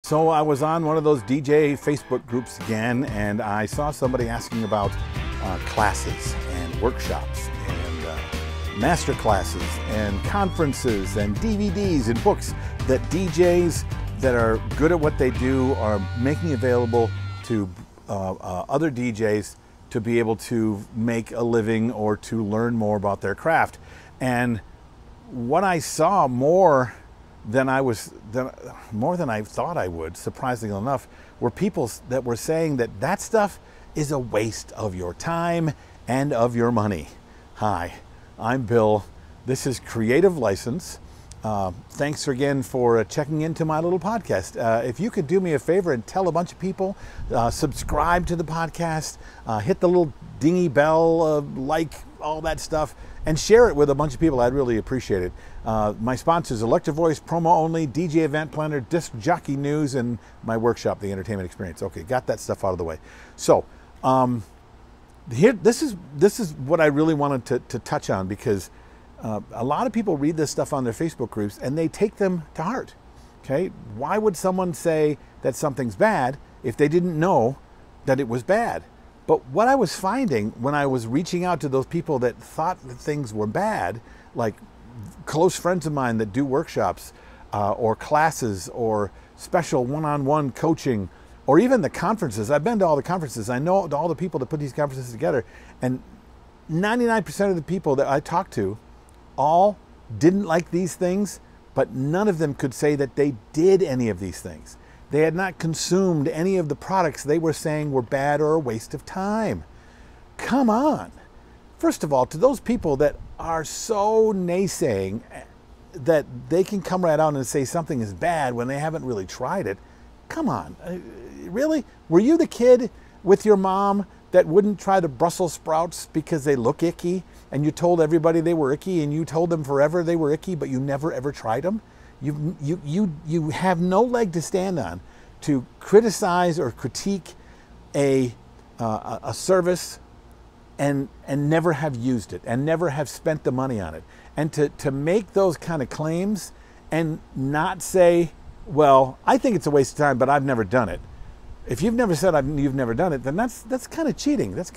So I was on one of those DJ Facebook groups again, and I saw somebody asking about classes and workshops and master classes and conferences and DVDs and books that DJs that are good at what they do are making available to other DJs to be able to make a living or to learn more about their craft. And what I saw more than I thought I would, surprisingly enough, were people that were saying that that stuff is a waste of your time and of your money. Hi, I'm Bill. This is Creative License. Thanks again for checking into my little podcast. If you could do me a favor and tell a bunch of people, subscribe to the podcast, hit the little dingy bell, like all that stuff, and share it with a bunch of people, I'd really appreciate it. My sponsors, Electro Voice, Promo Only, DJ Event Planner, Disc Jockey News, and my workshop, The Entertainment Experience. Okay, got that stuff out of the way. So, this is what I really wanted to touch on, because a lot of people read this stuff on their Facebook groups and they take them to heart. Okay, why would someone say that something's bad if they didn't know that it was bad? But what I was finding when I was reaching out to those people that thought that things were bad, like close friends of mine that do workshops or classes or special one-on-one coaching, or even the conferences. I've been to all the conferences. I know all the people that put these conferences together, and 99% of the people that I talked to all didn't like these things, but none of them could say that they did any of these things. They had not consumed any of the products they were saying were bad or a waste of time. Come on. First of all, to those people that are so naysaying that they can come right out and say something is bad when they haven't really tried it, come on. Really? Were you the kid with your mom that wouldn't try the Brussels sprouts because they look icky, and you told everybody they were icky, and you told them forever they were icky, but you never ever tried them? You have no leg to stand on to criticize or critique a service and never have used it and never have spent the money on it. And to make those kind of claims and not say, well, I think it's a waste of time, but I've never done it. If you've never said you've never done it, then that's kind of cheating. That's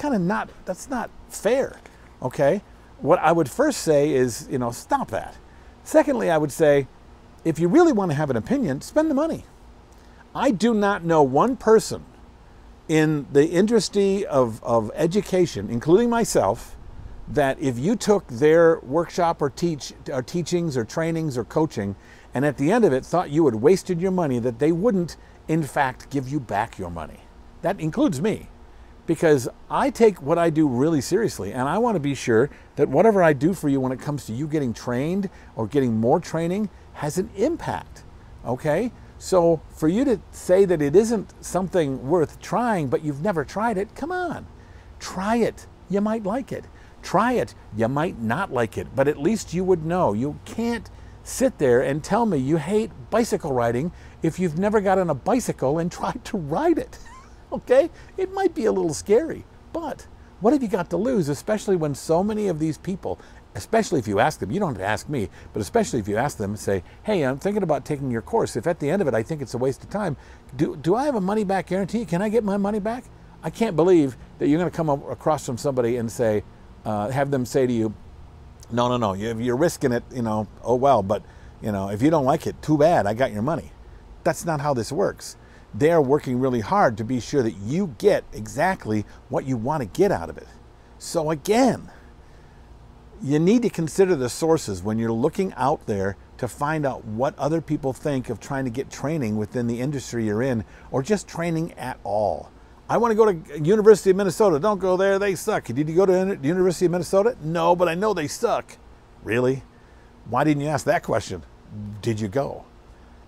not fair. Okay? What I would first say is, stop that. Secondly, I would say, if you really want to have an opinion, spend the money. I do not know one person in the industry of education, including myself, that if you took their workshop or teachings or trainings or coaching, and at the end of it thought you had wasted your money, that they wouldn't, in fact, give you back your money. That includes me, because I take what I do really seriously, and I want to be sure that whatever I do for you when it comes to you getting trained or getting more training has an impact, okay? So for you to say that it isn't something worth trying, but you've never tried it, come on. Try it. You might like it. Try it. You might not like it, but at least you would know. You can't sit there and tell me you hate bicycle riding if you've never got on a bicycle and tried to ride it, okay? It might be a little scary, but what have you got to lose, especially when so many of these people, especially if you ask them, you don't have to ask me, but especially if you ask them and say, hey, I'm thinking about taking your course. If at the end of it I think it's a waste of time, do I have a money back guarantee? Can I get my money back? I can't believe that you're going to come across from somebody and say, have them say to you, no, you're risking it, oh well, but if you don't like it, too bad, I got your money. That's not how this works. They're working really hard to be sure that you get exactly what you want to get out of it. So again, you need to consider the sources when you're looking out there to find out what other people think of trying to get training within the industry you're in, or just training at all. I want to go to University of Minnesota. Don't go there, they suck. Did you go to the University of Minnesota? No, but I know they suck. Really? Why didn't you ask that question? Did you go?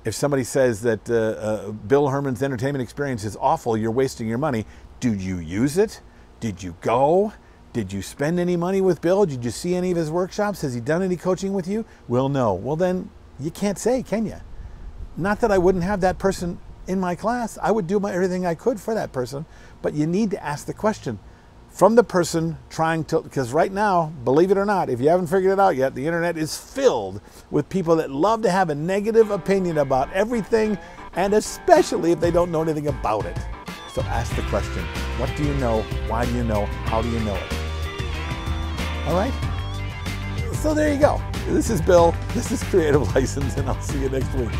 If somebody says that Bill Herman's Entertainment Experience is awful, you're wasting your money, did you use it? Did you go? Did you spend any money with Bill? Did you see any of his workshops? Has he done any coaching with you? Well, no. Well, then you can't say, can you? Not that I wouldn't have that person in my class. I would do everything I could for that person, but you need to ask the question from the person trying to, because right now, believe it or not, if you haven't figured it out yet, the internet is filled with people that love to have a negative opinion about everything and especially if they don't know anything about it. So ask the question, what do you know? Why do you know? How do you know it? All right? So there you go. This is Bill. This is Creative License, and I'll see you next week.